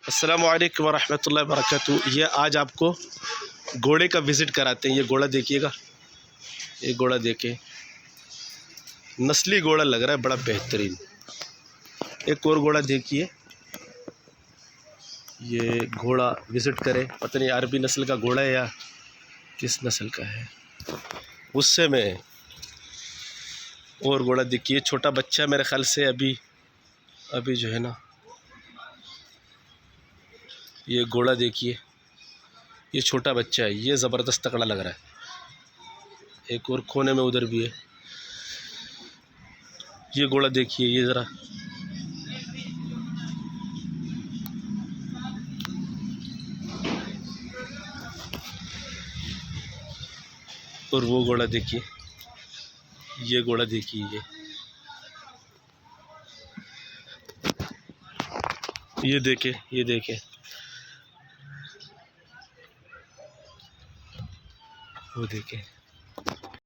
अस्सलामु अलैकुम वरहमतुल्लाहि वबरकातुहू। ये आज आपको घोड़े का विज़िट कराते हैं। ये घोड़ा देखिएगा, ये घोड़ा देखे, नस्ली घोड़ा लग रहा है, बड़ा बेहतरीन। एक और घोड़ा देखिए, ये घोड़ा विज़िट करे, पता नहीं अरबी नस्ल का घोड़ा है या किस नस्ल का है, उससे में। और घोड़ा देखिए, छोटा बच्चा मेरे ख्याल से अभी जो है ना, ये घोड़ा देखिए, ये छोटा बच्चा है, ये ज़बरदस्त तगड़ा लग रहा है। एक और कोने में उधर भी है, ये घोड़ा देखिए, ये ज़रा और वो घोड़ा देखिए, ये घोड़ा देखिए, ये देखे, ये देखे, वो देखे।